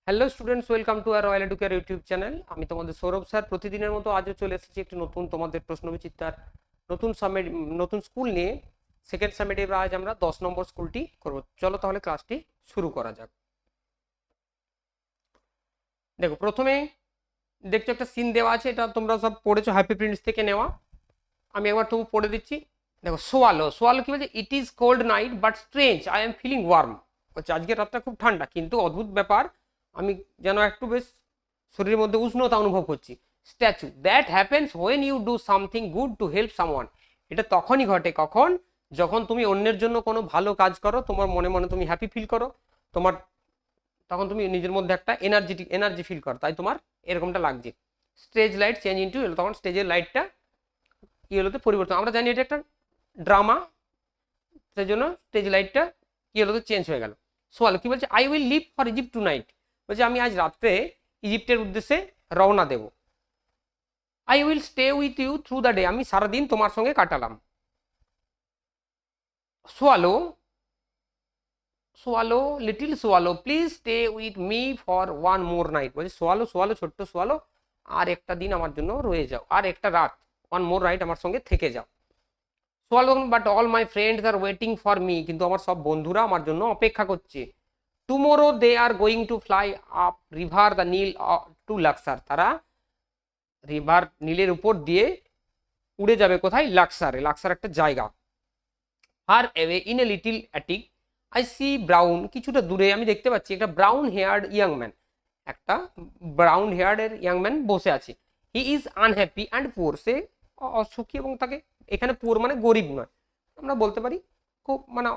Hello students, welcome to our royal educare YouTube channel. আমি তোমাদের Sourav sir. প্রতিদিনের মতো আজও চলে এসেছি একটি নতুন তোমাদের প্রশ্নবিচিত্রার নতুন সাবমিট নতুন স্কুল নিয়ে। সেকেন্ড সাবমিটে আজ আমরা 10 নম্বর স্কুলটি করব। চলো তাহলে ক্লাসটি শুরু করা যাক। দেখো, প্রথমে দেখছো একটা সিন দেওয়া আছে, এটা তোমরা সব পড়েছো, হ্যাপি প্রিন্স থেকে নেওয়া। আমি একবার তবু পড়ে দিচ্ছি। দেখো, সোয়ালো সোয়ালো কি বলছে, it is cold night but strange I am feeling warm. বলছে আজকে রাতটা খুব ঠান্ডা, কিন্তু অদ্ভুত ব্যাপার, আমি যেন একটু বেশ শরীরের মধ্যে উষ্ণতা অনুভব করছি। Statue, that happens when you do something good to help someone. এটা তখনই ঘটে কখন, যখন তুমি অন্যের জন্য কোনো ভালো কাজ করো, তোমার মনে মনে তুমি হ্যাপি ফিল করো, তোমার তখন তুমি নিজের মধ্যে একটা এনার্জি ফিল করো, তাই তোমার এরকমটা লাগছে। স্টেজ লাইট চেঞ্জ ইন্টু এলো, তখন স্টেজের লাইটটা ইয়েলোতে পরিবর্তন। আমরা জানি এটা একটা ড্রামা, সেই জন্য স্টেজ লাইটটা ইয়েলোতে চেঞ্জ হয়ে গেল। সোয়াল কি বলছে, I will leave for Egypt tonight. বলছে আমি আজ রাত্রে ইজিপ্টের উদ্দেশ্যে রওনা দেব। I will stay with you through the day, আমি সারাদিন তোমার সঙ্গে কাটালাম। Swallow swallow little swallow please stay with me for one more night. বলছে সোয়ালো সোয়ালো ছোট্ট সোয়ালো, আর একটা দিন আমার জন্য রয়ে যাও, আর একটা রাত, ওয়ান মোর নাইট আমার সঙ্গে থেকে যাও। Swallow, but all my friends are waiting for me, কিন্তু আমার সব বন্ধুরা আমার জন্য অপেক্ষা করছে। Tomorrow they are going to fly up river the Nile to Luxor, তারা রিভার নীলের উপর দিয়ে উড়ে যাবে কোথায়, লাক্সারে। লাক্সার একটা জায়গা। Far away in a little attic I see brown, কিছুটা দূরে আমি দেখতে পাচ্ছি একটা ব্রাউন হেয়ার্ড ইয়াং ম্যান, একটা ব্রাউন হেয়ার্ডের ইয়াং ম্যান বসে আছে। He is unhappy and poor, সে অসুখী এবং তাকে, এখানে পুয়ার মানে গরিব নয়, আমরা বলতে পারি খুব মানে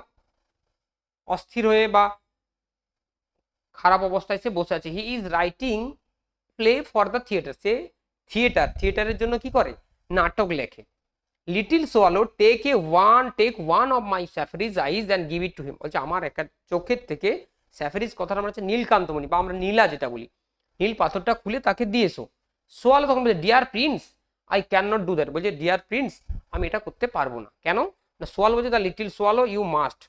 অস্থির হয়ে বা খারাপ অবস্থায় সে বসে আছে। He is writing play for the theatre, সে থিয়েটারের জন্য কি করে, নাটক লেখে। Little swallow take one of my sapphires eyes and give it to him. বলছে আমার একটা চোখের থেকে, স্যাফারিজ কথাটা আমরা হচ্ছে নীলকান্তমণি বা আমরা নীলা যেটা বলি, নীল পাথরটা খুলে তাকে দিয়ে এসো। সোয়ালো তখন বলছে dear prince I can not do that. বলছে ডিয়ার প্রিন্স, আমি এটা করতে পারবো না। কেন না, সোয়ালো বলছে the little swallow you must.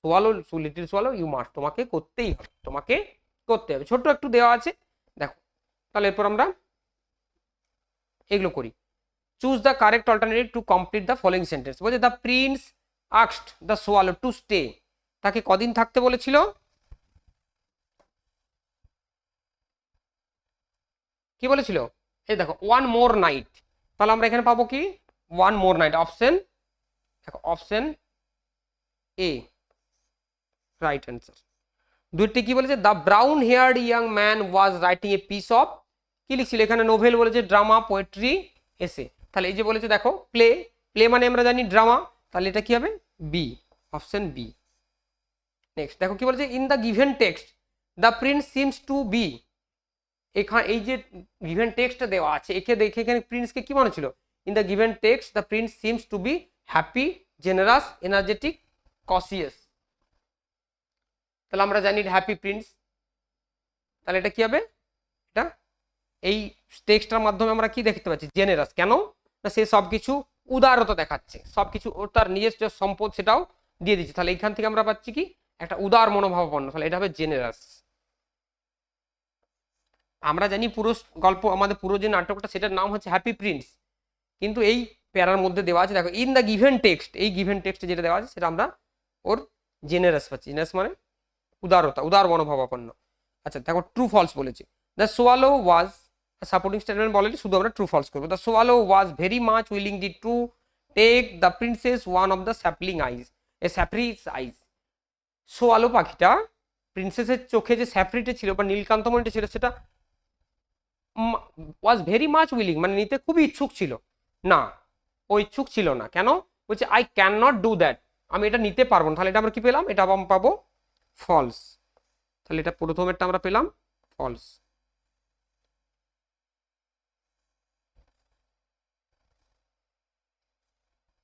Swallow little swallow you must, তোমাকে করতেই হবে, তোমাকে করতে হবে। ছোট্ট একটু দেওয়া আছে, দেখো। তাহলে এরপর আমরা এগুলো করি। Choose the correct alternative to complete the following sentence. বলছে the prince asked the swallow to stay, তাকে কদিন থাকতে বলেছিল, কি বলেছিল, এই দেখো ওয়ান মোর নাইট। তাহলে আমরা এখানে পাবো কি, ওয়ান মোর নাইট। অপশন দেখো, অপশন এ রাইট অ্যান্সার। দুইটি কি বলেছে, the brown haired young man was writing a piece of, কি লিখছিল এখানে, নোভেল বলেছে, ড্রামা, পোয়েট্রি, এসে। তাহলে এই যে বলেছে দেখো প্লে, প্লে মানে আমরা জানি ড্রামা, তাহলে এটা কি হবে, বি, অপশন বি। নেক্সট দেখো কি বলেছে, in the given text the prince seems to be. এখানে এই যে গিভেন টেক্সটটা দেওয়া আছে, একে দেখে এখানে প্রিন্সকে কি মনে ছিল, in the given text the prince seems to be happy, generous, energetic, cautious. তাহলে আমরা জানি হ্যাপি প্রিন্স, তাহলে এটা কি হবে, এটা এই টেক্সটটার মাধ্যমে আমরা কি দেখতে পাচ্ছি, জেনারাস। কেন না, সে সবকিছু উদারতা দেখাচ্ছে, সবকিছু ওর তার নিজস্ব সম্পদ সেটাও দিয়ে দিচ্ছে। তাহলে এইখান থেকে আমরা পাচ্ছি কি, একটা উদার মনোভাবাপন্ন, তাহলে এটা হবে জেনারাস। আমরা জানি পুরো গল্প, আমাদের পুরো যে নাটকটা সেটার নাম হচ্ছে হ্যাপি প্রিন্স, কিন্তু এই প্যারার মধ্যে দেওয়া আছে দেখো, ইন দ্য গিভেন টেক্সট, এই গিভেন টেক্সটে যেটা দেওয়া আছে সেটা আমরা ওর জেনারাস পাচ্ছি। জেনারাস মানে উদারতা, উদার মনোভাবাপন্ন। আচ্ছা দেখো, ট্রু ফলস বলেছে। The swallow was, supporting statement বলেনি, শুধু আমরা ট্রু ফলস করবো। The swallow was very much willing ডি to take the princess one of the sapling eyes, a sapphires eyes. সোয়ালো পাখিটা প্রিন্সেসের চোখে যে স্যাপ্রিটে ছিল বা নীলকান্তমণিটা ছিল, সেটা ওয়াজ ভেরি মাচ উইলিং মানে নিতে খুবই ইচ্ছুক ছিল না, ও ইচ্ছুক ছিল না। কেন বলছে, I can not do that, আমি এটা নিতে পারবো না। তাহলে এটা আমরা কি পেলাম, এটা পাবো ফলস। তাহলে এটা প্রথমেরটা আমরা পেলাম ফলস।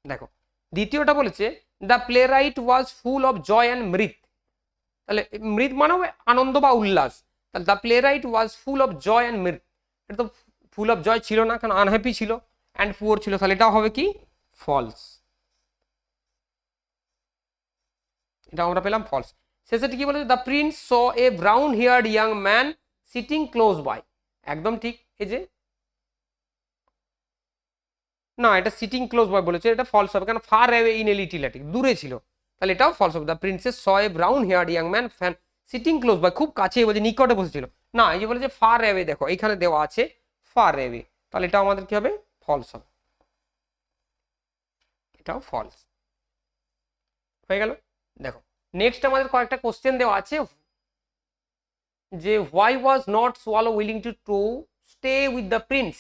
দেখো দ্বিতীয়টা বলেছে, the playwright was full of joy and mirth. তাহলে মৃত মানেও আনন্দ বা উল্লাস, তাহলে the playwright was full of joy and mirth, এটা তো ফুল অফ জয় ছিল না, কারণ আনহ্যাপি ছিল, অ্যান্ড পুয়ার ছিল, তাহলে এটাও হবে কি ফলস। এটা আমরা পেলাম ফলস। শেষেটি কি বলেছে, the prince saw a brown haired young man sitting close by, একদম ঠিক। এই যে না, এটা সিটিং ক্লোজ বাই বলেছে, এটা ফলস হবে, কারণ far away in a little attic, দূরে ছিল, তাহলে এটাও ফলস হবে। The princess saw a brown haired young man fan sitting close by, খুব কাছে বলছে, নিকটে বসেছিল। না, এই যে বলেছে ফার অ্যাওয়ে, দেখো এখানে দেওয়া আছে ফার অ্যাওয়ে, তাহলে এটা আমাদের কি হবে, ফলস হবে, এটাও ফলস হয়ে গেল। দেখো নেক্সট আমাদের কয়েকটা কোশ্চেন দেওয়া আছে, যে why was not swallow willing to stay with the Prince,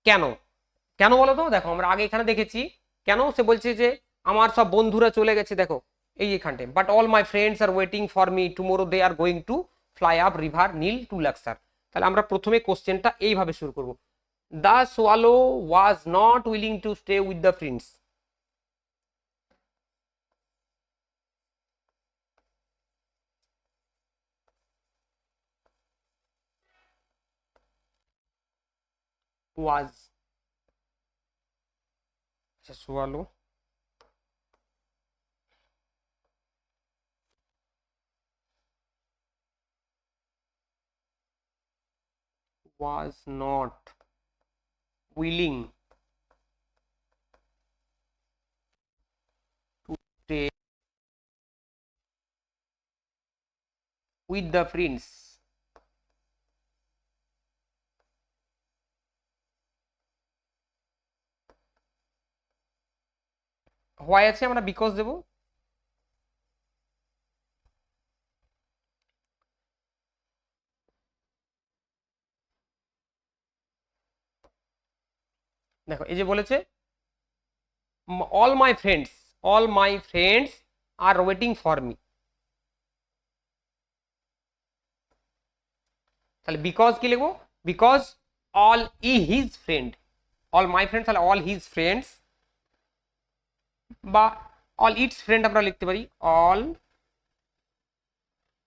কেন, কেন বলো তো? দেখো আমরা আগে এখানে দেখেছি কেন, সে বলছে যে আমার সব বন্ধুরা চলে গেছে, দেখো এই এখানটে, but all my friends are waiting for me tomorrow they are going to fly up river Nile to Luxor. তাহলে আমরা প্রথমে কোশ্চেনটা এইভাবে শুরু করব, the swallow was not willing to stay with the prince. Was, আচ্ছা swallow was not willing to stay with the prince, why আছে, আমরা বিকজ দেব। দেখো এই যে বলেছে all my friends are waiting for me, তাহলে বিকজ কি লিখবো, বিকজ অল ই his friend, all my friends, তাহলে অল হিজ ফ্রেন্ডস, বা অল ইটস ফ্রেন্ড আমরা লিখতে পারি, অল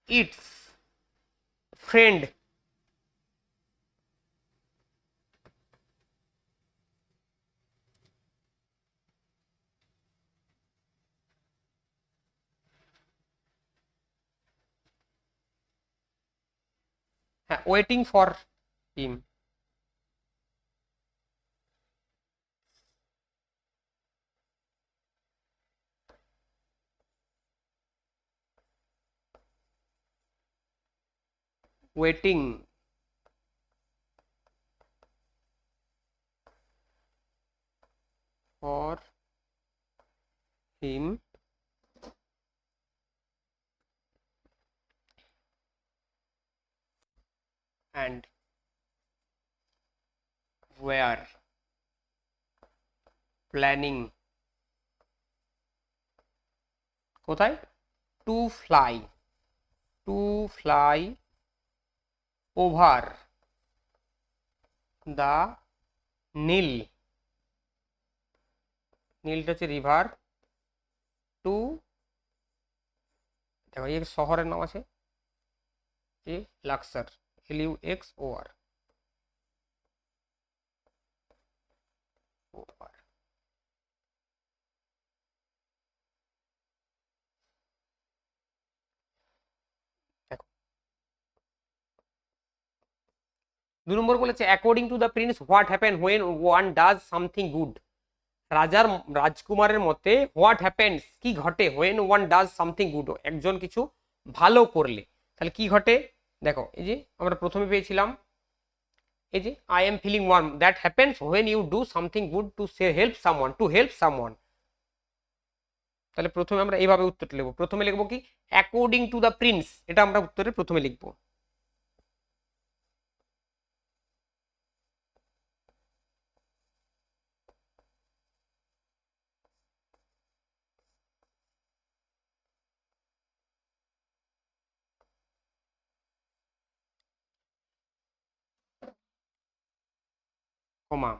ইটস ফ্রেন্ড, হ্যাঁ waiting for him, waiting for him and were planning, কোথায়, to fly, to fly over the Nile, নীলটা হচ্ছে রিভার, টু, দেখো এই শহরের নাম আছে এ লাক্সার, LUXOR, দেখো 2 নম্বর বলেছে according to the Prince what happen when one does something good, রাজার রাজকুমারের মতে হোয়াট হ্যাপেন্স কি ঘটে, when one does something good, একজন কিছু ভালো করলে, তাহলে কি ঘটে, দেখো এই যে আমরা প্রথমে পেয়েছিলাম এই যে I am feeling warm, that happens when you do something good to help someone, তাহলে প্রথমে আমরা এইভাবে উত্তরটা লিখবো, প্রথমে লিখবো কি অ্যাকর্ডিং টু দ্য প্রিন্স, এটা আমরা উত্তরে প্রথমে লিখবো, comma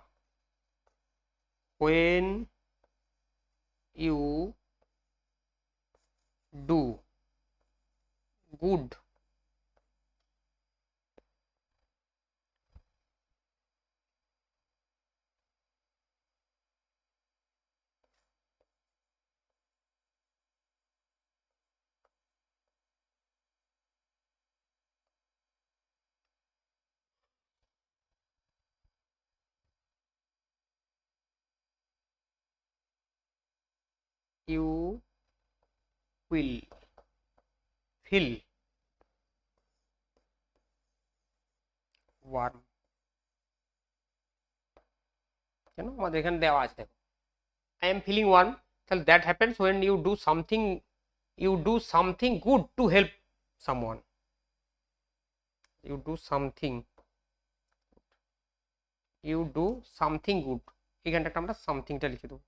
when you do good you will feel warm. কেন আমাদের এখানে দেওয়া আছে, দেখো আই এম ফিলিং ওয়ার্ম, তাহলে that happens when you do something good to help someone. you do something good, এখানটা একটা আমরা সামথিংটা লিখে দেবো,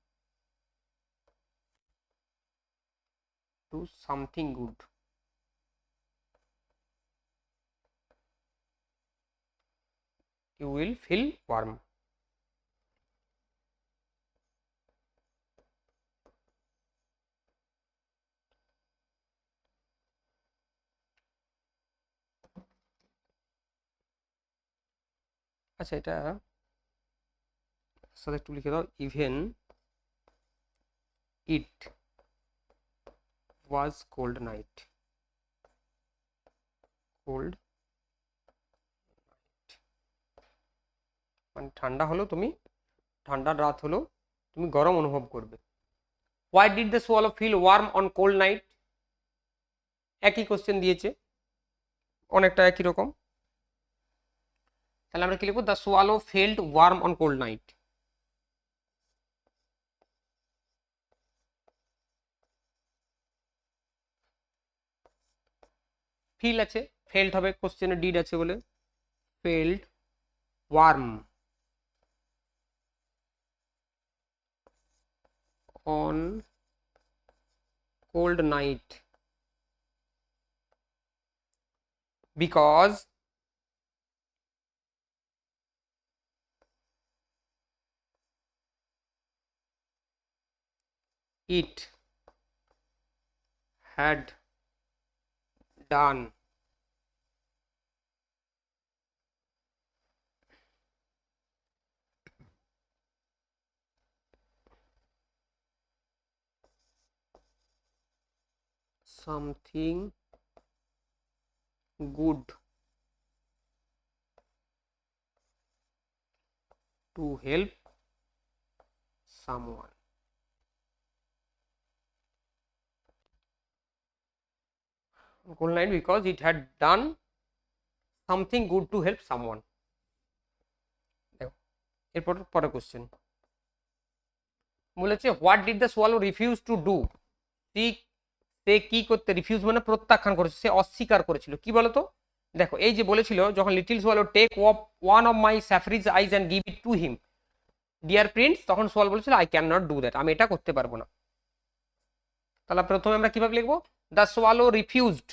do something good, you will feel warm. আচ্ছা, এটা সাথে একটু লিখে দাও, ইভেন ইট ওয়াজ কোল্ড নাইট, কোল্ড মানে ঠান্ডা হলো, তুমি ঠান্ডার রাত হলো, তুমি গরম অনুভব করবে। Why did the swallow feel warm on cold night, একই কোশ্চেন দিয়েছে, অনেকটা একই রকম। তাহলে আমরা কি লিখবো, the swallow felt warm on cold night. Feel আছে, ফেল্ট হবে, কোশ্চেনে ডিড আছে বলে, felt warm on cold night because it had done something good to help someone. Cold night because it had done something good to help someone. দেখো এরপর পরের question বলেছে, what did the swallow refuse to do, সে কি করতে, refuse মানে প্রত্যাখ্যান করেছে, সে অস্বীকার করেছিল, কি বলতো? দেখো এই যে বলেছিল, যখন little swallow take one of my sapphires eyes and give it to him dear prince, তখন সোয়াল বলেছিল I can not do that, আমি এটা করতে পারবো না। তাহলে প্রথমে আমরা কিভাবে লিখবো, the swallow refused,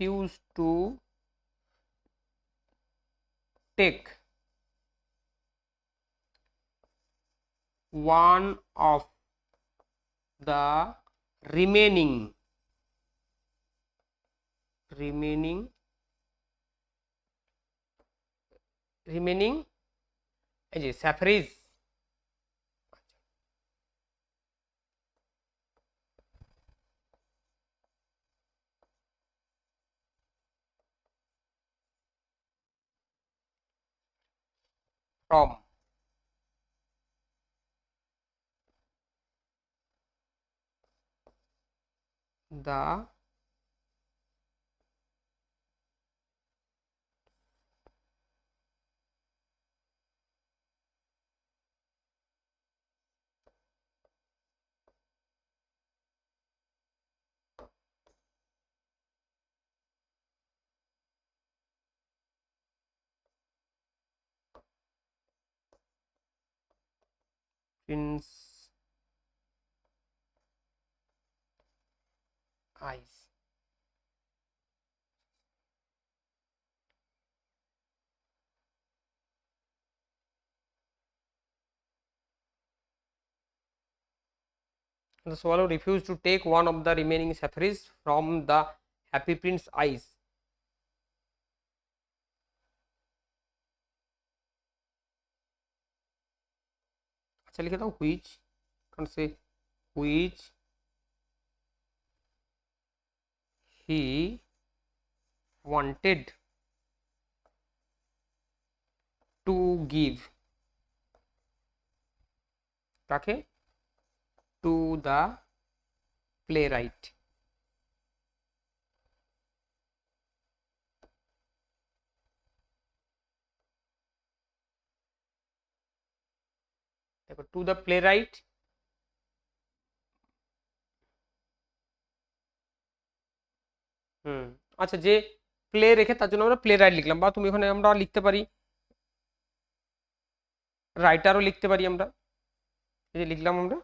refused to take one of the remaining এই যে স্যাফরিজ from the prince eyes, the swallow refused to take one of the remaining sapphires from the happy prince's eyes. আচ্ছা লিখে দাও হুইচ, কারণ সে which he wanted to give, কাকে? To the playwright. দেখো to the playwright, আচ্ছা, যে play রেখে তার জন্য আমরা প্লে রাইট লিখলাম, বা তুমি এখানে আমরা লিখতে পারি রাইটারও লিখতে পারি আমরা। এই যে লিখলাম আমরা,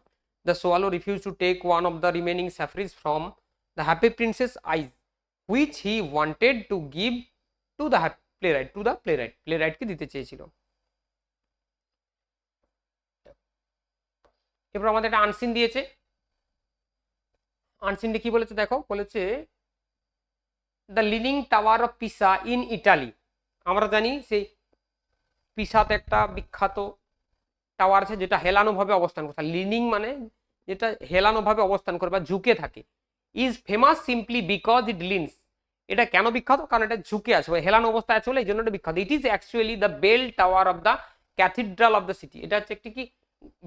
the swallow refuse to take one of the remaining sapphires from the happy princess eyes which he wanted to give to the playwright, to the playwright, প্লে রাইটকে দিতে চেয়েছিল। এরপর আমাদের একটা আনসিন দিয়েছে, আনসিনটা কি বলেছে দেখো, বলেছে the leaning tower of Pisa in Italy. আমরা জানি সেই পিসাতে একটা বিখ্যাত টাওয়ার আছে যেটা হেলানোভাবে অবস্থান করে, লিনিং মানে যেটা হেলানোভাবে অবস্থান করে বা ঝুঁকে থাকে। Is famous simply because it leans. এটা কেন বিখ্যাত? কারণ এটা ঝুঁকে আছে, হেলানো অবস্থায় আছে বলে এই জন্য এটা বিখ্যাত। It is actually the bell tower of the cathedral of the city. এটা হচ্ছে একটি কি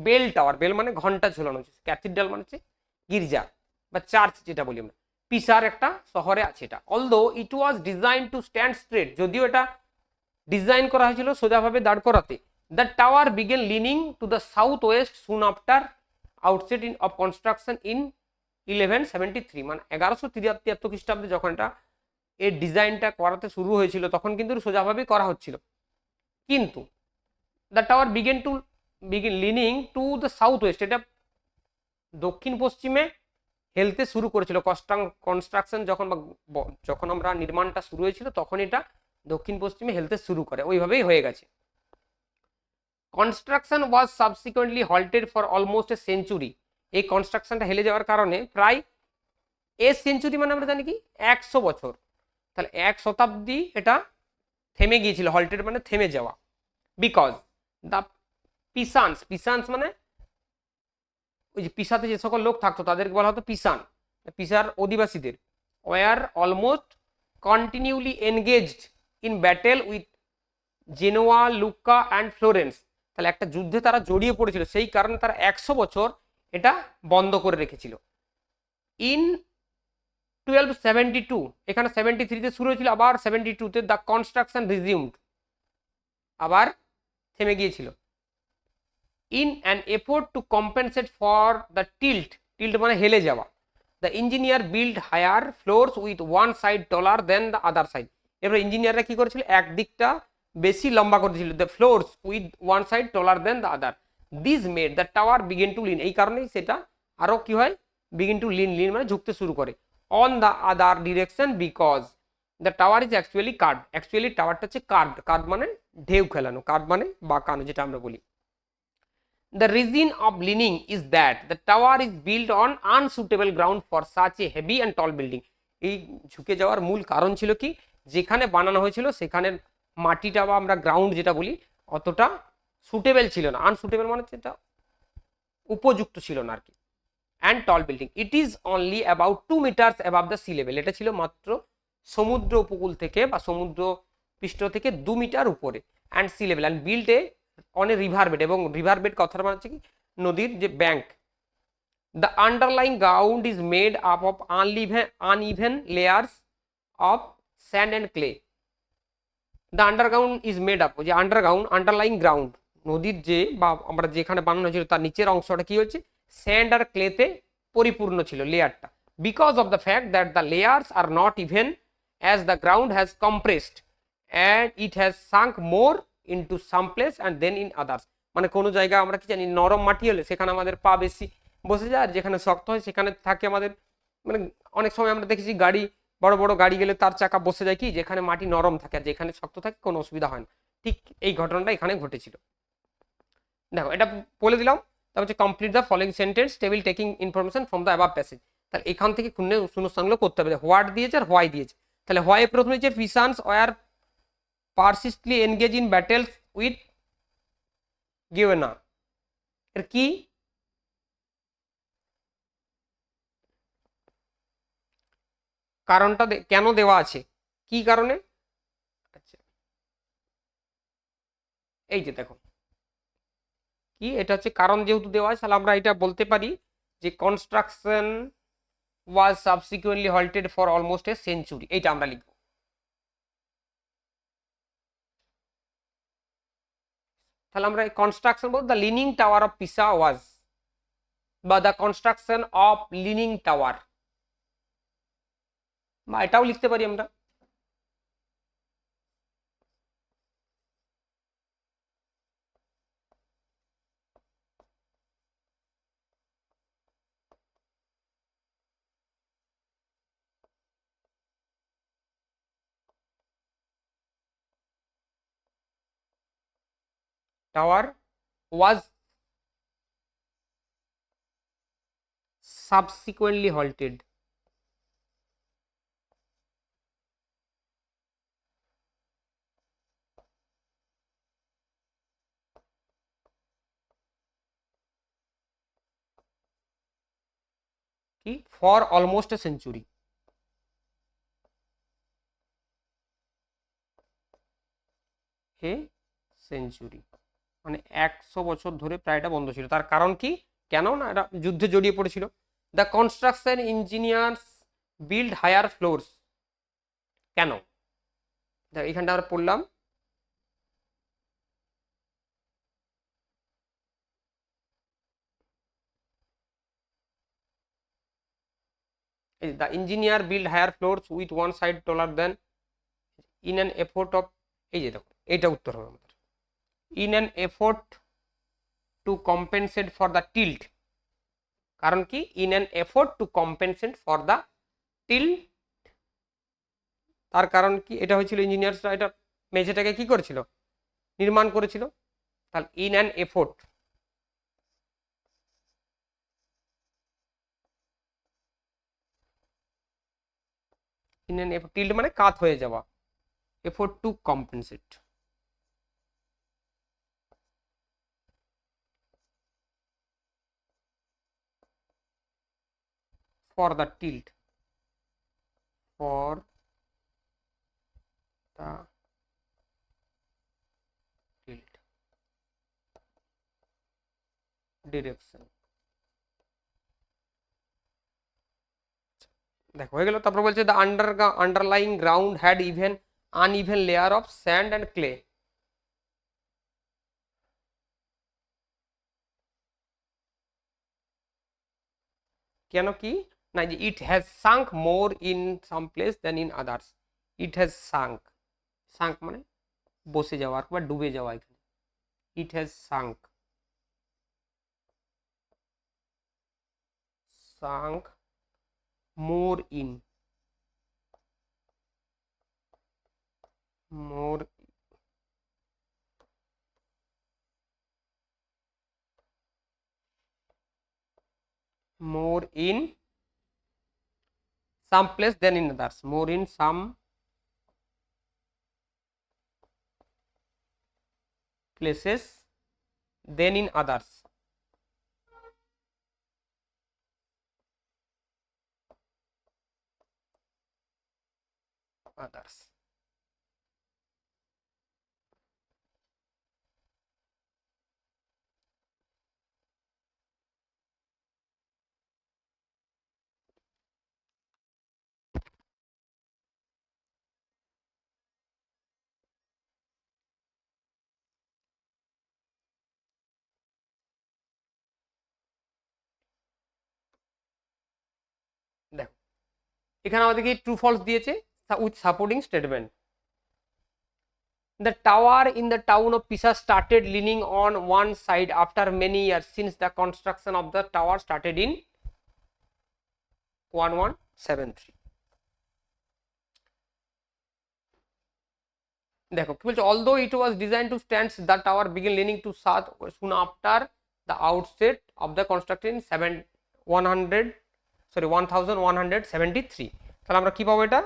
বেল টাওয়ার, বেল মানে ঘন্টা ঝুলানো হচ্ছে, ক্যাথিড্রাল মানে হচ্ছে গির্জা বা চার্চ যেটা বলি আমরা, পিসার একটা শহরে আছে এটা। Although it was design to stand straight, যদিও এটা ডিজাইন করা হয়েছিল সোজাভাবে দাঁড় করাতে। The tower began leaning to the south west soon after outset in of construction in 1173, মানে 1173 খ্রিস্টাব্দে যখন এটা এর ডিজাইনটা করাতে শুরু হয়েছিল তখন কিন্তু সোজাভাবে করা হচ্ছিল, কিন্তু the tower began leaning to the south west, এটা দক্ষিণ পশ্চিমে হেলতে শুরু করেছিল। কনস্ট্রাকশন যখন আমরা নির্মাণটা শুরু হয়েছিল তখন এটা দক্ষিণ পশ্চিমে হেলতে শুরু করে, ওইভাবেই হয়ে গেছে। Construction was subsequently halted for almost a century. এই কনস্ট্রাকশনটা হেলে যাওয়ার কারণে প্রায় সেঞ্চুরি মানে আমরা জানি কি 100 বছর, তাহলে 1 শতাব্দী এটা থেমে গিয়েছিল, হল্টেড মানে থেমে যাওয়া। বিকজ দ্য পিসান্স মানে ওই যে পিসাতে যে সকল লোক থাকতো তাদেরকে বলা হতো পিসান, পিসার অধিবাসীদের, were almost continuously engaged in battle with Genoa, Lucca and Florence. তাহলে একটা যুদ্ধে তারা জড়িয়ে পড়েছিল, সেই কারণে তারা 100 বছর এটা বন্ধ করে রেখেছিল। ইন 1272, এখানে 73-তে শুরু হয়েছিল, আবার 72-তে দ্য কনস্ট্রাকশন রিজিউমড, আবার থেমে গিয়েছিল। In an effort to compensate for the tilt মানে হেলে যাওয়া, the engineer build higher floors with one side taller than the other side. এবার ইঞ্জিনিয়াররা কি করেছিল, একদিকটা বেশি লম্বা করেছিল, the floors with one side taller than the other. This made the tower begin to lean, এই কারণেই সেটা আরো কি হয়, বিগিন টু লিন মানে ঝুঁকতে শুরু করে। On the other direction because the tower is actually curved, actually টাওয়ারটা হচ্ছে কার্ড মানে ঢেউ খেলানো, কার্ড মানে বাঁকানো যেটা আমরা বলি। The reason of leaning is that the tower is built on unsuitable ground for such a heavy and tall building. এই ঝুঁকে যাওয়ার মূল কারণ ছিল কি, যেখানে বানানো হয়েছিল সেখানের মাটিটা বা আমরা গ্রাউন্ড যেটা বলি অতটা সুটেবল ছিল না, আনসুটেবল মানে যেটা উপযুক্ত ছিল না আর কি। And tall building, it is only about 2 metres above the sea level, এটা ছিল মাত্র সমুদ্র উপকূল থেকে বা সমুদ্র পৃষ্ঠ থেকে 2 মিটার উপরে। And sea level and built a on a river bed, এবং রিভার বেড কথাটা মানে হচ্ছে কি নদীর যে bank. The underlying ground is made up of uneven layers of sand and clay. The underground is made up, যে underlying ground নদীর যে বা আমরা যেখানে বানানো হয়েছিল তার নিচের অংশটা কি হচ্ছে, স্যান্ড আর ক্লেতে পরিপূর্ণ ছিল লেয়ারটা। Because of the fact that the layers are not even as the ground has compressed and it has sunk more into some place and then in others. মানে কোনো জায়গায় আমরা কি জানি নরম মাটি হলে সেখানে আমাদের পা বেশি বসে যায়, আর যেখানে শক্ত হয় সেখানে থাকে আমাদের, মানে অনেক সময় আমরা দেখেছি গাড়ি, বড় বড় গাড়ি গেলে তার চাকা বসে যায় কি, যেখানে মাটি নরম থাকে আর যেখানে শক্ত থাকে কোনো অসুবিধা হয় না। ঠিক এই ঘটনাটা এখানে ঘটেছিল। দেখো এটা বলে দিলাম, তারপর হচ্ছে complete the following sentence table taking information from the above passage. তাহলে এখান থেকে শূন্যস্থানগুলো করতে হবে, হোয়াট দিয়েছে আর হোয়াই দিয়েছে। তাহলে হোয়াই প্রথমে যে Pisans were persistently engage in battles with Genoa, এর কি কারণটা কেন দেওয়া আছে, কি কারণে? আচ্ছা, এই যে দেখো কি, এটা হচ্ছে কারণ যেহেতু দেওয়া আছে, তাহলে আমরা এটা বলতে পারি যে construction was subsequently halted for almost a century, এইটা আমরা লিখব। তাহলে আমরা কনস্ট্রাকশন বলতে the leaning tower of Pisa was, বা the construction of leaning tower, বা এটাও লিখতে পারি আমরা। টাওয়ার ওয়াজ সাবসিকুয়েন্টলি হল্টেড, কি ফর অলমোস্ট এ সেঞ্চুরি, হে সেঞ্চুরি, মানে 100 বছর ধরে প্রায় এটা বন্ধ ছিল। তার কারণ কি, কেন না, এটা যুদ্ধে জড়িয়ে পড়েছিল। The construction engineers build higher floors, কেন এখানটা আমরা পড়লাম, the engineer build higher floors with one side taller than in an effort of, এই যে দেখো এটা উত্তর হবে আমাদের, in an effort to compensate for the tilt, কারণ কি in an effort to compensate for the tilt, তার কারণ কি, এটা হয়েছিল ইঞ্জিনিয়ার্সরা এটা মেঝেটাকে কি করেছিল, নির্মাণ করেছিল। তাহলে in an effort, in an effort, tilt মানে কাত হয়ে যাওয়া, effort to compensate for the tilt, for the tilt direction, দেখো হয়ে গেল। তারপর বলছে the underlying ground had even uneven layer of sand and clay, কেন কি না, যে it has sunk more in some place then in others, it has sunk, sunk মানে বসে যাওয়া বা ডুবে যাওয়া, এখানে it has sunk, sunk more in, more more in some place than in others, more in some places than in others, others, দেখো এখানে আমাদেরকে ট্রু ফলস দিয়েছে with supporting statement. The tower in the town of Pisa started leaning on one side after many years since the construction of the tower started in 1173, দেখো কি বলছে, although it was designed to stand the tower began leaning to south soon after the outset of the construction in 1173, তাহলে আমরা কি পাবো এটা,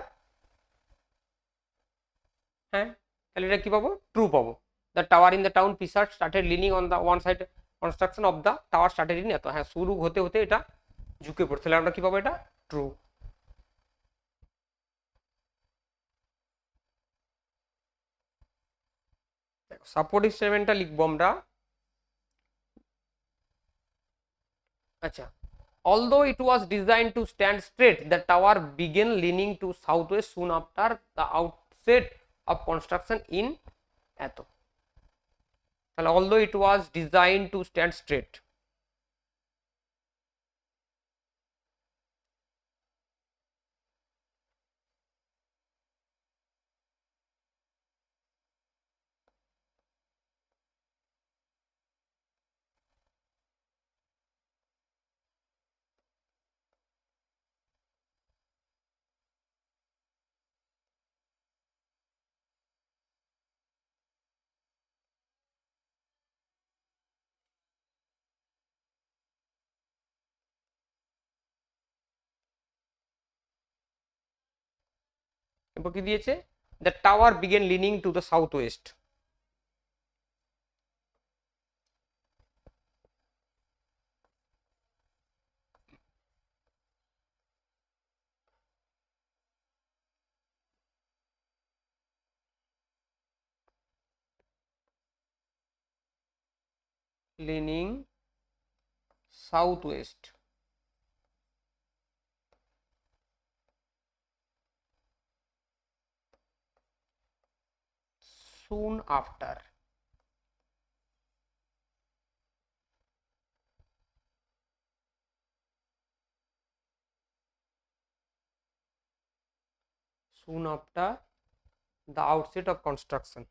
হ্যাঁ তাহলে এটা কি পাবো, ট্রু পাবো। The tower in the town Pisa started leaning on the one side, construction of the tower started in, এত হ্যাঁ শুরু হতে হতে এটা ঝুঁকে পড়ছে, তাহলে আমরা কি পাবো, এটা ট্রু। সাপোর্টিং স্টেটমেন্টটা লিখবো আমরা। আচ্ছা, although it was designed to stand straight, the tower began leaning to southwest soon after the outset of construction in এত, তাহলে although it was designed to stand straight, এরপর কি দিয়েছে, the tower began leaning to the southwest, leaning southwest, soon after, soon after the outset of construction,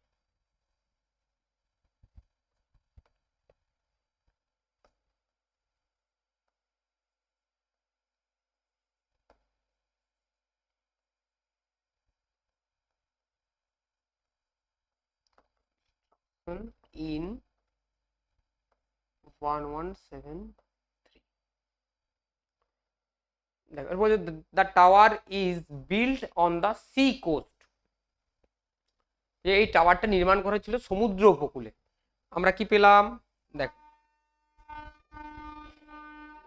in 1173, the tower is built on the sea coast, যে এই টাওয়ারটা নির্মাণ করা হয়েছিল সমুদ্র উপকূলে। আমরা কি পেলাম, দেখ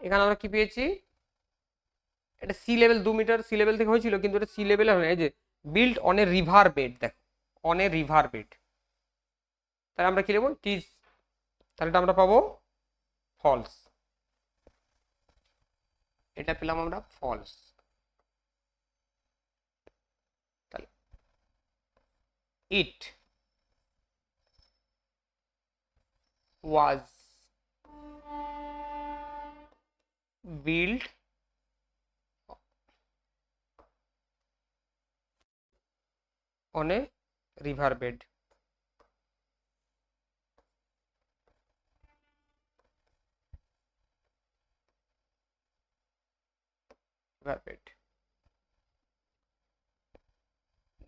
এখানে আমরা কি পেয়েছি, এটা sea level 2 metre sea level থেকে হয়েছিল, কিন্তু এটা সি লেভেল হয় না, এই যে build on a river bed, দেখো অন এ রিভার বেড, তাহলে আমরা কি নেবো টিজ, তাহলে এটা আমরা পাবো ফলস, এটা পেলাম আমরা ফলস। তাহলে ইট was built on a river bed,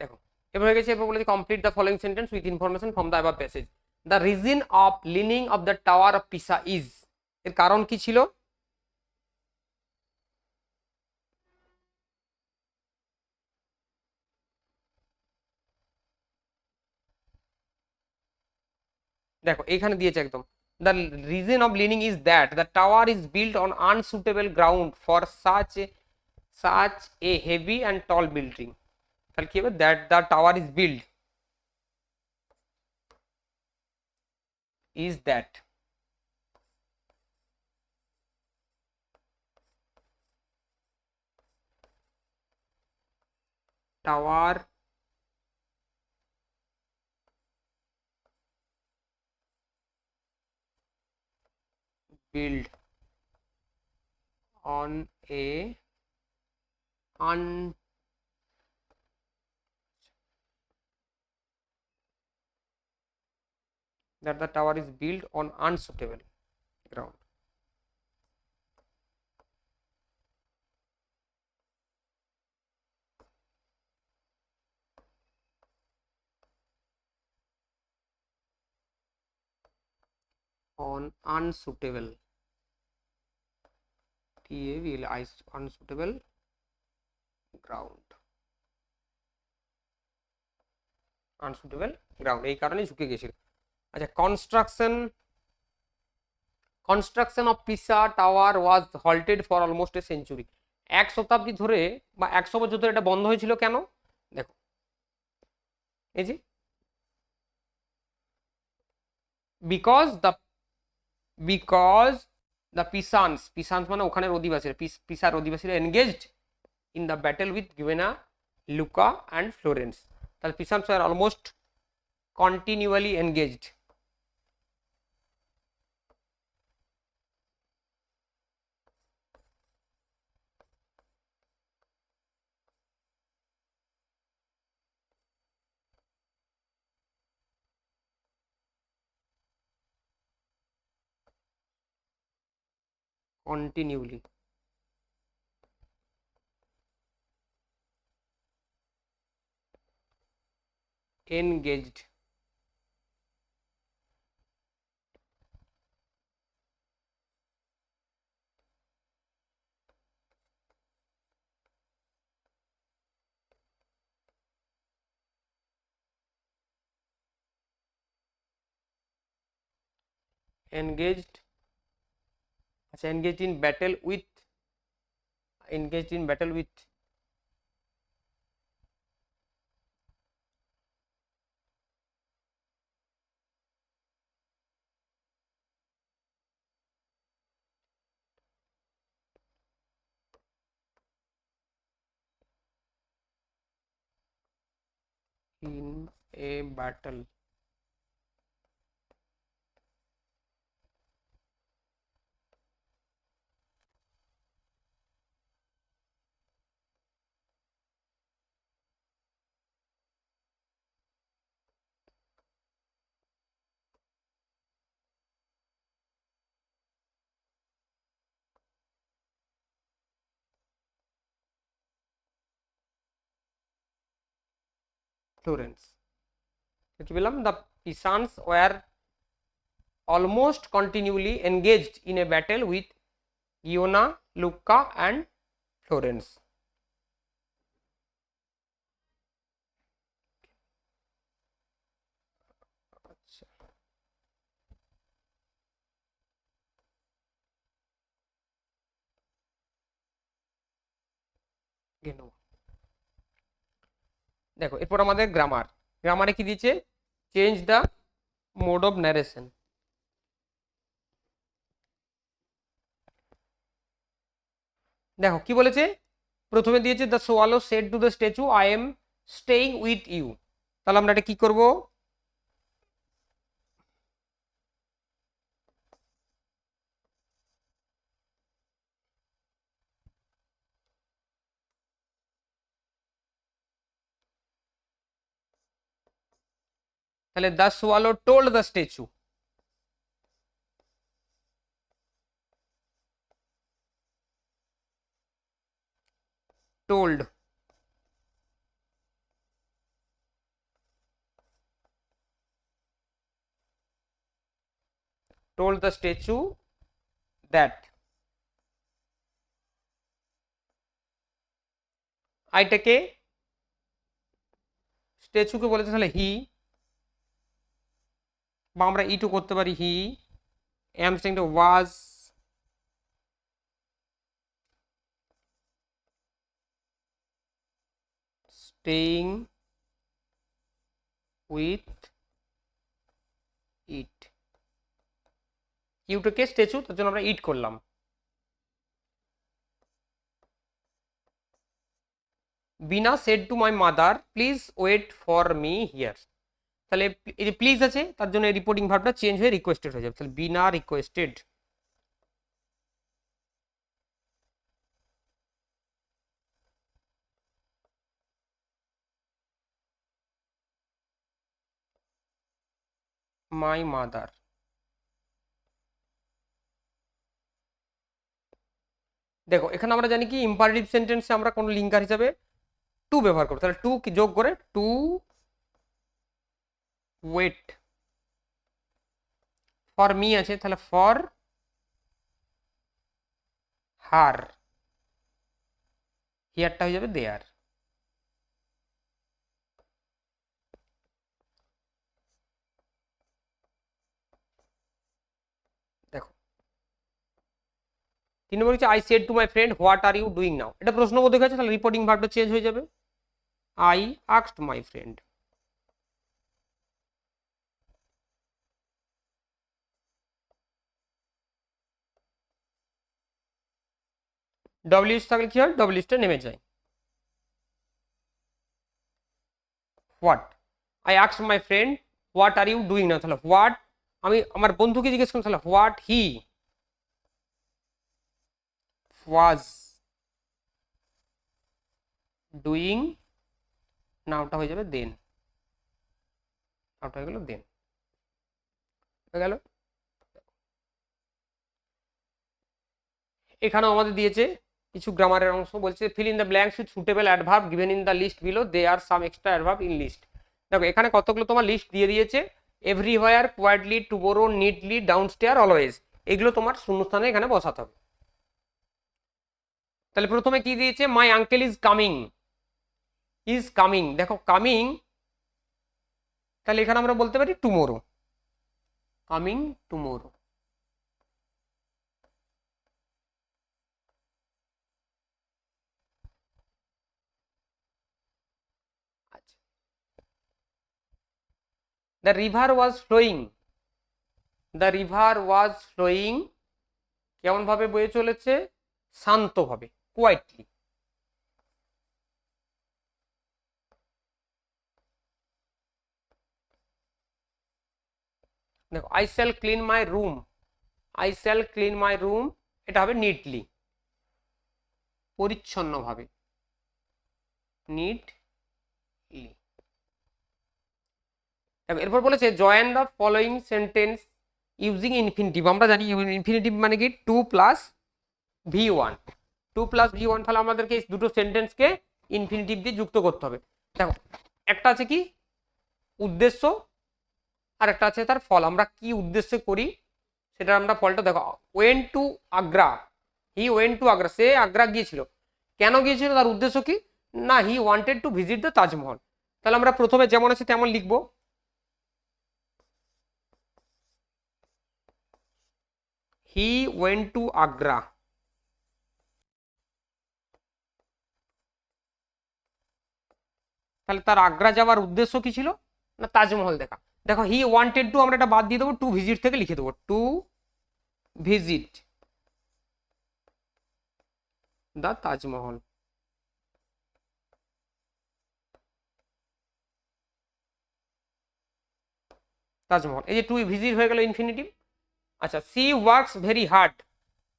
দেখো এবার হয়ে গেছে। এবার বলেছে complete the following sentence with information from the above passage. The reason of leaning of the tower of Pisa is, এর কারণ কি ছিল, দেখো এখানে দিয়েছে একদম, the reason of leaning is that the tower is built on unsuitable ground for such a heavy and tall building. তাহলে কি হবে, that the tower is build is that tower built on a that the tower is built on unsuitable ground, on unsuitable TAVL unsuitable ground, unsuitable ground, এই কারণে ঝুঁকে গেছিল। আচ্ছা, construction of Pisa tower was halted for almost a century, 1 শতাব্দী ধরে বা 100 বছর ধরে এটা বন্ধ হয়েছিল কেন, দেখো এই যে বিকজ দ্য পিসান্স মানে ওখানের অধিবাসীরা, পিসার অধিবাসীরা engaged in the battle with Genoa, Lucca and Florence. তাহলে পিসান্স আর almost continually engaged. continually engaged আচ্ছা engaged in battle with in a battle Florence। কি বললাম? the Pisans were almost continually engaged in a battle with Iona, Lucca and Florence। আচ্ছা দেখো এরপর আমাদের গ্রামারে কি দিয়েছে? Change the mode of narration. দেখো কি বলেছে, প্রথমে দিয়েছে the swallow said to the statue I am staying with you. তাহলে আমরা এটা কি করব? তাহলে the swallow told the statue, told the statue that আইটাকে স্ট্যাচুকে বলেছে, তাহলে হি, বা আমরা ইটু করতে পারি he am staying to was staying with it। ইউটাকে স্ট্যাচু, তার জন্য আমরা ইট করলাম। Bina said to my mother please wait for me here. তাহলে এই যে প্লিজ আছে তার জন্য রিপোর্টিং ভার্বটা চেঞ্জ হয়ে রিকোয়েস্টেড হয়ে যাবে। তাহলে বিনা রিকোয়েস্টেড মাই মাদার। দেখো এখানে আমরা জানি কি ইম্পারেটিভ সেন্টেন্সে আমরা কোনো লিঙ্কার হিসাবে টু ব্যবহার করবো। তাহলে টু কি যোগ করে টু ওয়েট ফর মি আছে, তাহলে ফর হার, হিয়ারটা হয়ে যাবে দেয়ার। দেখো 3 নম্বর হচ্ছে I said to my friend what are you doing now. এটা প্রশ্নবোধক আছে, তাহলে রিপোর্টিং ভার্বটা চেঞ্জ হয়ে যাবে I asked my friend. WS থাকলে কি হয়, ডব্লিউএসটা নেমে যায়। What, I ask my friend what are you doing না, তাহলে হোয়াট আমি আমার বন্ধুকে জিজ্ঞেস করলাম, তাহলে হোয়াট হি ওয়াজ ডুইং, নাওটা হয়ে যাবে দেন, নাওটা হয়ে গেল দেন, হয়ে গেল। এখানেও আমাদের দিয়েছে কিছু গ্রামারের অংশ, বলছে fill in the blanks with suitable adverb given in the list below, they are some extra adverb in list. দেখো এখানে কতগুলো তোমার লিস্ট দিয়ে দিয়েছে, everywhere, cowardly, tomorrow, neatly, downstairs, always, এগুলো তোমার শূন্যস্থানে এখানে বসাতে হবে। তাহলে প্রথমে কি দিয়েছে, my uncle is coming, is coming, দেখো কামিং, তাহলে এখানে আমরা বলতে পারি tomorrow, coming tomorrow. The river was flowing, the river was flowing, কেমন ভাবে বয়ে চলেছে, শান্তভাবে, কোয়াইটলি। দেখো I shall clean my room, I shall clean my room, এটা হবে নিটলি, পরিচ্ছন্নভাবে, নিটলি। এরপর বলেছে join the following sentence using infinitive, আমরা জানি ইনফিনিটিভ মানে কি two plus V1, two plus V1, তাহলে আমাদেরকে এই দুটো সেন্টেন্সকে ইনফিনিটিভ দিয়ে যুক্ত করতে হবে। দেখো একটা আছে কি উদ্দেশ্য, আর একটা আছে তার ফল, আমরা কি উদ্দেশ্যে করি সেটা আমরা ফলটা দেখো, went to Agra, he went to Agra, সে আগ্রা গিয়েছিল, কেন গিয়েছিল, তার উদ্দেশ্য কি না, he wanted to visit the Taj Mahal. তাহলে আমরা প্রথমে যেমন আছে তেমন লিখবো, হি ওয়েন্ট টু আগ্রা, তাহলে তার আগ্রা যাওয়ার উদ্দেশ্য কি ছিল না, তাজমহল দেখা। দেখো হি ওয়ান্টেড টু আমরা এটা বাদ দিয়ে দেবো, টু ভিজিট থেকে লিখে দেবো, to visit the Taj Mahal. Taj Mahal, এই যে টু ভিজিট হয়ে গেল ইনফিনিটিভ। আচ্ছা, she works very hard,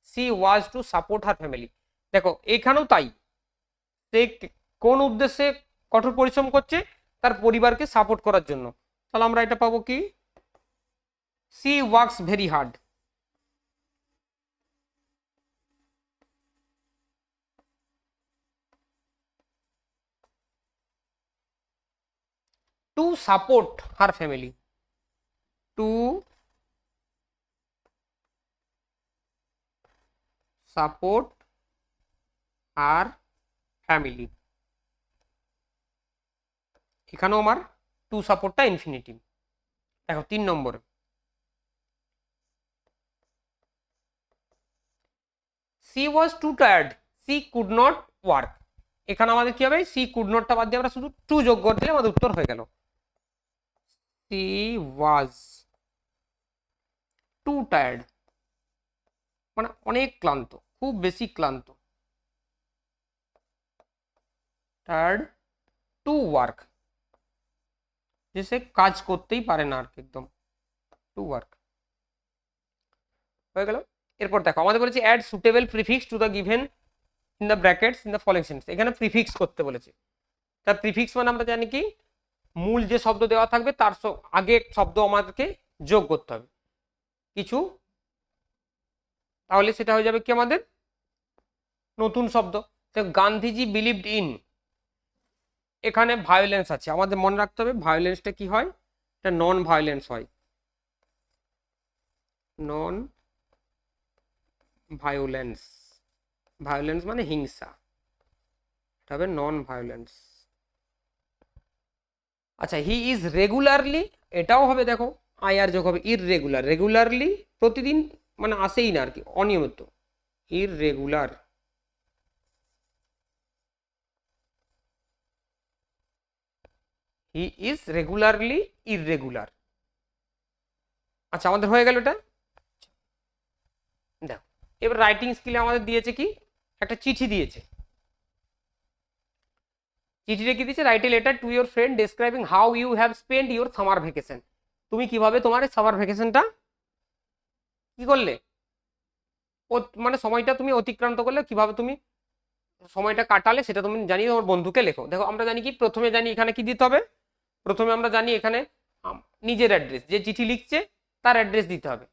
she was to support her family, দেখো এখানেও তাই, সে কোন উদ্দেশ্যে কঠোর পরিশ্রম করছে, তার পরিবারকে সাপোর্ট করার জন্য, তাহলে আমরা এটা পাবো কি, she works very hard, to support her family, to support her family, এখানেও আমার টু সাপোর্টটা ইনফিনিটিভ। দেখো 3 নম্বরে she was too tired, she could not work, এখানে আমাদের কি হবে, সি কুড নটটা বাদ দিয়ে আমরা শুধু টু যোগ করে দিলে আমাদের উত্তর হয়ে গেল, সি ওয়াজ টু টায়ার্ড, মানে অনেক ক্লান্ত, খুব বেশি ক্লান্ত, টায়ার্ড টু ওয়ার্ক, যে সে কাজ করতেই পারে না আর কি, একদম টু ওয়ার্ক হয়ে গেল। এরপর দেখো আমাদের বলেছে add suitable prefix to the given in the brackets in the following sentence, এখানে প্রিফিক্স করতে বলেছে। তার প্রিফিক্স মানে আমরা জানি কি, মূল যে শব্দ দেওয়া থাকবে তার আগে শব্দ আমাদেরকে যোগ করতে হবে কিছু, তাহলে সেটা হয়ে যাবে কি আমাদের নতুন শব্দ। গান্ধীজি বিলিভড ইন, এখানে ভায়োলেন্স আছে, আমাদের মনে রাখতে হবে ভায়োলেন্সটা কি হয়, এটা নন ভায়োলেন্স হয়, নন ভায়োলেন্স, ভায়োলেন্স মানে হিংসা, এটা হবে নন ভায়োলেন্স। আচ্ছা, হি ইজ রেগুলারলি, এটাও হবে দেখো আই আর যোগ হবে, ইররেগুলার, রেগুলারলি প্রতিদিন মানে আসেই না আর কি, অনিয়মিত, irregular, he is regularly irregular. আচ্ছা আমাদের হয়ে গেল এটা। দেখো এবার রাইটিং স্কিলে আমাদের দিয়েছে কি, একটা চিঠি দিয়েছে, চিঠিটা কি দিয়েছে, write a letter to your friend describing how you have spend your summer vacation. তুমি কিভাবে তোমার সামার ভ্যাকেশনটা কি করলে, মানে সময়টা তুমি অতিক্রান্ত করলে, কিভাবে তুমি সময়টা কাটালে সেটা তুমি জানি তোমার বন্ধুকে লেখো। দেখো আমরা জানি কি, প্রথমে জানি এখানে কি দিতে হবে, প্রথমে আমরা জানি এখানে নিজের অ্যাড্রেস, যে চিঠি লিখছে তার অ্যাড্রেস দিতে হবে।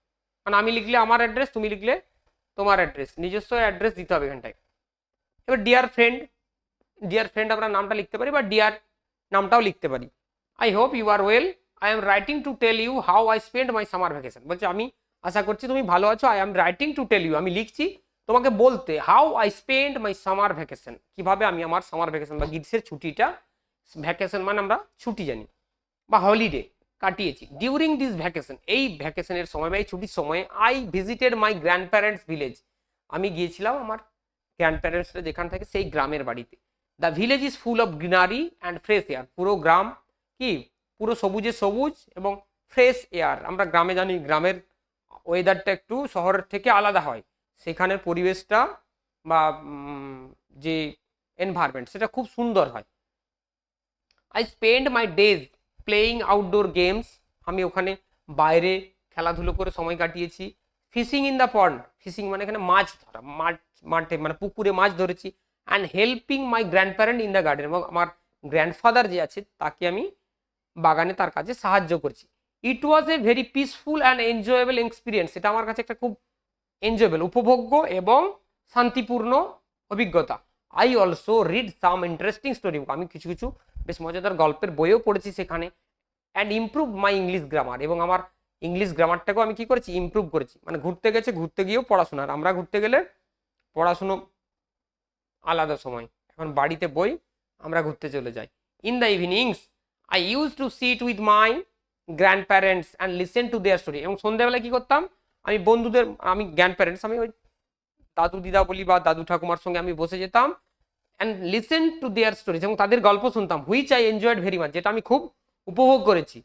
মানে আমি লিখলে আমার অ্যাড্রেস, তুমি লিখলে তোমার অ্যাড্রেস, নিজস্ব অ্যাড্রেস দিতে হবে এখানটায়। এবার ডিয়ার ফ্রেন্ড, ডিয়ার ফ্রেন্ড আমরা নামটা লিখতে পারি বা ডিয়ার নামটাও লিখতে পারি। I hope you are well, I am writing to tell you how I spend my summer vacation. বলছে আমি আশা করছি তুমি ভালো আছো, I am writing to tell you, আমি লিখছি তোমাকে বলতে, how I spend my summer vacation, কিভাবে আমি আমার সামার ভ্যাকেশন বা গ্রীষ্মের ছুটিটা, ভ্যাকেশন মানে আমরা ছুটি জানি বা হলিডে, কাটিয়েছি। ডিউরিং দিস ভ্যাকেশন, এই ভ্যাকেশনের সময় বা এই ছুটির সময়, I visited my grand parents village, আমি গিয়েছিলাম আমার গ্র্যান্ড প্যারেন্টসরা যেখান থাকে সেই গ্রামের বাড়িতে। The village is full of greenery and fresh air, পুরো গ্রাম কি পুরো সবুজে সবুজ এবং ফ্রেশ এয়ার। আমরা গ্রামে জানি গ্রামের ওয়েদারটা একটু শহরের থেকে আলাদা হয়, সেখানের পরিবেশটা বা যে এনভায়রনমেন্ট সেটা খুব সুন্দর হয়। I spend my days playing outdoor games, আমি ওখানে বাইরে খেলাধুলো করে সময় কাটিয়েছি। Fishing in the pond, fishing মানে এখানে মাছ ধরা, মাঠে মানে পুকুরে মাছ ধরেছি। And helping my grandparent in the garden, এবং আমার গ্র্যান্ডফাদার যে আছে তাকে আমি বাগানে তার কাজে সাহায্য করছি। It was a very peaceful and enjoyable experience, এটা আমার কাছে একটা খুব এনজয়েবল, উপভোগ্য এবং শান্তিপূর্ণ অভিজ্ঞতা। I also read some interesting story book, আমি কিছু কিছু বেশ মজাদার গল্পের বইও পড়েছি সেখানে। And improve my English grammar, এবং আমার ইংলিশ গ্রামারটাকেও আমি কি করেছি, ইমপ্রুভ করেছি। মানে ঘুরতে গেছে, ঘুরতে গিয়েও পড়াশোনা, আর আমরা ঘুরতে গেলে পড়াশুনো আলাদা সময়, এখন বাড়িতে বই, আমরা ঘুরতে চলে যাই। In the evenings I use to sit with my grandparents and listen to their story, এবং সন্ধ্যাবেলায় কি করতাম, আমি বন্ধুদের, আমি গ্র্যান্ড প্যারেন্টস, আমি ওই দাদু দিদা বলি বা দাদু ঠাকুমার সঙ্গে আমি বসে যেতাম, and listen to their stories, এবং তাদের গল্প শুনতাম, which I enjoyed very much, যেটা আমি খুব উপভোগ করেছি।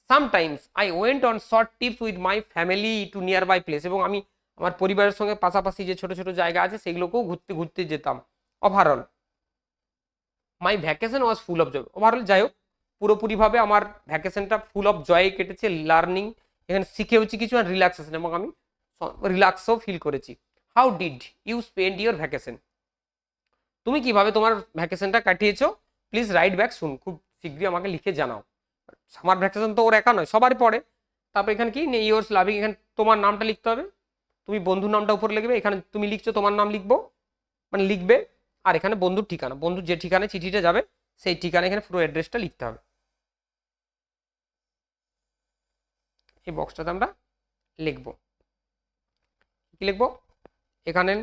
Sometimes I went on short tips with my family to nearby place, এবং আমি আমার পরিবারের সঙ্গে পাশাপাশি যে ছোট ছোট জায়গা আছে সেগুলোকেও ঘুরতে ঘুরতে যেতাম। Overall my vacation was full of joy, overall যাই হোক পুরোপুরিভাবে আমার ভ্যাকেশনটা ফুল অফ জয়ে কেটেছে, লার্নিং, এখানে শিখেওছি কিছু, আর রিল্যাক্সেশন, এবং আমি রিল্যাক্সও ফিল করেছি। How did you spend your vacation, তুমি কিভাবে তোমার ভ্যাকেশনটা কাটিয়েছো, প্লিজ রাইট ব্যাক শুন, খুব শীঘ্রই আমাকে লিখে জানাও। সামার ভ্যাকেশন তো ওর একা নয়, সবারই পড়ে। তারপর এখানে কি ইয়োর্স লাভিং, এখানে তোমার নামটা লিখতে হবে, তুমি বন্ধুর নামটা উপরে লিখবে, এখানে তুমি লিখছো তোমার নাম লিখবো, মানে লিখবে, আর এখানে বন্ধুর ঠিকানা, বন্ধুর যে ঠিকানায় চিঠিটা যাবে সেই ঠিকানা এখানে পুরো অ্যাড্রেসটা লিখতে হবে। এই বক্সটাতে আমরা লিখবো, কি লিখবো, এখানে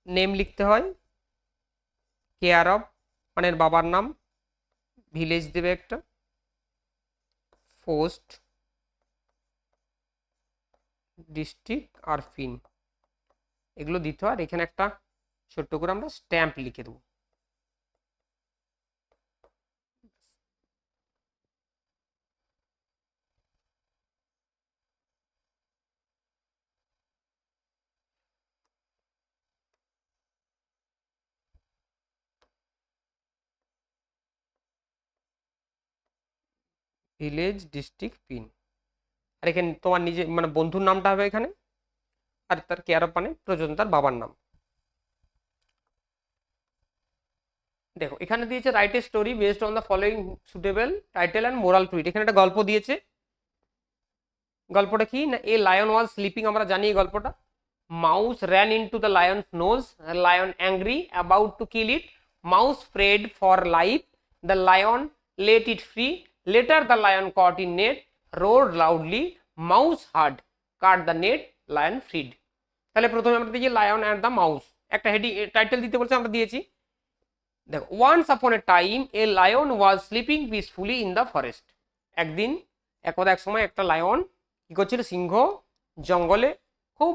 নেম লিখতে হয়, কেয়ার অফ মানে বাবার নাম, ভিলেজ দেবে একটা, পোস্ট, ডিস্ট্রিক্ট আর পিন, এগুলো দিতে হয়। আর এখানে একটা ছোট্ট করে আমরা স্ট্যাম্প লিখে দেবো। ভিলেজ, ডিস্ট্রিক্ট, পিন, আর এখানে তোমার নিজে মানে বন্ধুর নামটা হবে এখানে, আর তার কেয়ার অফ মানে প্রয়োজন তার বাবার নাম। দেখো এখানে দিয়েছে write a story based on the following suitable title and moral to it, এখানে একটা গল্প দিয়েছে। গল্পটা কি না, এ লায়ন ওয়াজ স্লিপিং, আমরা জানি এই গল্পটা। Mouse ran into the lion's nose, lion angry about to kill it, mouse prayed for life, the lion let it free, later the lion caught in net, roared loudly, mouse heard, cut the net, lion freed. তাহলে প্রথমে আমরা দিয়েছি lion and the mouse, একটা heading title দিতে বলছে, আমরা দিয়েছি। দেখো once upon a time a lion was sleeping peacefully in the forest, একদিন একদা এক সময় একটা লায়ন কি করছিল, সিংহ জঙ্গলে খুব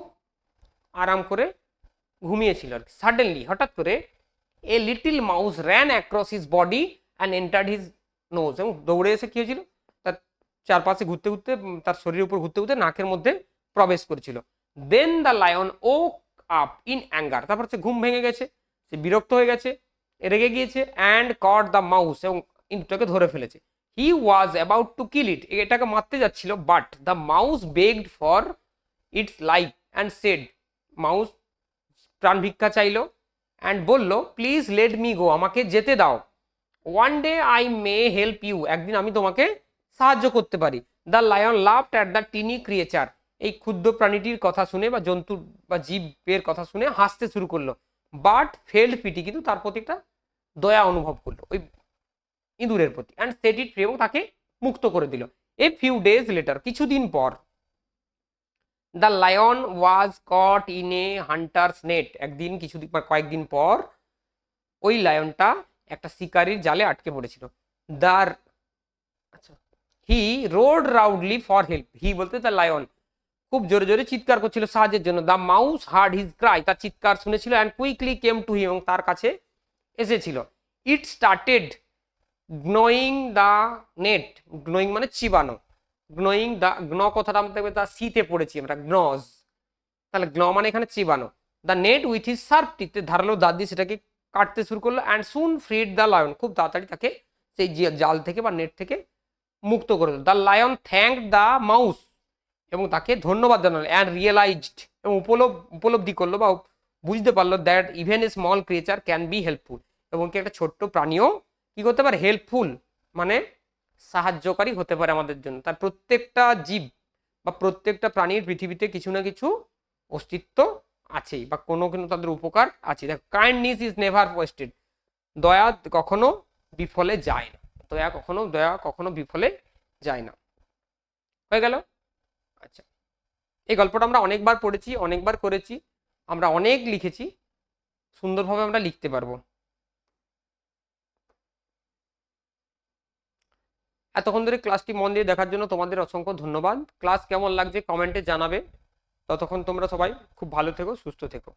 আরাম করে ঘুমিয়েছিল আর কি। সাডেনলি হঠাৎ করে a little mouse ran across his body and entered his nose, এবং দৌড়ে এসে কি হয়েছিল, তার চারপাশে ঘুরতে ঘুরতে, তার শরীরের উপর ঘুরতে ঘুরতে নাকের মধ্যে প্রবেশ করেছিল। Then the lion woke up in anger, তারপর সে ঘুম ভেঙে গেছে, সে বিরক্ত হয়ে গেছে, রেগে গিয়েছে, অ্যান্ড কট দ্য মাউস, এবং ইঁদুরটাকে ধরে ফেলেছে। হি ওয়াজ অ্যাবাউট টু কিল ইট, এটাকে মারতে যাচ্ছিল, but the mouse begged for its life and said, mouse প্রাণ ভিক্ষা চাইলো অ্যান্ড বলল, প্লিজ লেট মি গো, আমাকে যেতে দাও। One day I may help you, একদিন আমি তোমাকে সাহায্য করতে পারি। The lion laughed at the tiny creature, এই ক্ষুদ্র প্রাণীটির কথা শুনে বা জন্তুর বা জীবের কথা শুনে হাসতে শুরু করলো। বাট ফেল্ড পিটি, কিন্তু তার প্রতি একটা দয়া অনুভব করলো ওই ইঁদুরের প্রতি, অ্যান্ড সেট ইট ফ্রি, এবং তাকে মুক্ত করে দিল। এ ফিউ ডেজ লেটার, কিছুদিন পর, the lion was caught in a hunter's net, একদিন কিছুদিন বা কয়েকদিন পর ওই লায়নটা একটা শিকারীর জালে আটকে পড়েছিল। দ্য আচ্ছা হি রোড রাউডলি ফর হেল্প, হি বলতে দ্য লায়ন খুব জোরে জোরে চিৎকার করছিল সাহায্যের জন্য। The mouse heard his cry, তার চিৎকার শুনেছিল, and quickly came to him, এবং তার কাছে এসেছিল। It started gnawing the net, gnawing মানে চিবানো, গ্নোয়িং দ্য, গ্ন কথাটা আমাদের তা সিতে পড়েছি আমরা, গ্নজ, তাহলে গ্ন মানে এখানে চিবানো। The net with his sharp teeth, ধারালো দাঁত দিয়ে সেটাকে কাটতে শুরু করলো। And soon freed the lion, খুব তাড়াতাড়ি তাকে সেই জাল থেকে বা নেট থেকে মুক্ত করে দিল। The lion thank the mouse, এবং তাকে ধন্যবাদ জানালো। অ্যান্ড রিয়েলাইজড, এবং উপলব্ধি করলো বা বুঝতে পারলো, that even a small creature can be helpful, এবং কি একটা ছোট্ট প্রাণীও কি করতে পারে, হেল্পফুল মানে সাহায্যকারী হতে পারে আমাদের জন্য। তার প্রত্যেকটা জীব বা প্রত্যেকটা প্রাণীর পৃথিবীতে কিছু না কিছু অস্তিত্ব আছেই, বা কোনো কিন্তু তাদের উপকার আছে। দেখো, কাইন্ডনেস ইজ নেভার ওয়েস্টেড, দয়া কখনো বিফলে যায় না, দয়া কখনো বিফলে যায় না। হয়ে গেল। আচ্ছা, এই গল্পটা আমরা অনেকবার পড়েছি, অনেকবার করেছি, আমরা অনেক লিখেছি, সুন্দরভাবে আমরা লিখতে পারবো। এতক্ষণ ধরে ক্লাসটি মন দিয়ে দেখার জন্য তোমাদের অসংখ্য ধন্যবাদ। ক্লাস কেমন লাগছে কমেন্টে জানাবে। ততক্ষণ তোমরা সবাই খুব ভালো থেকো, সুস্থ থেকো।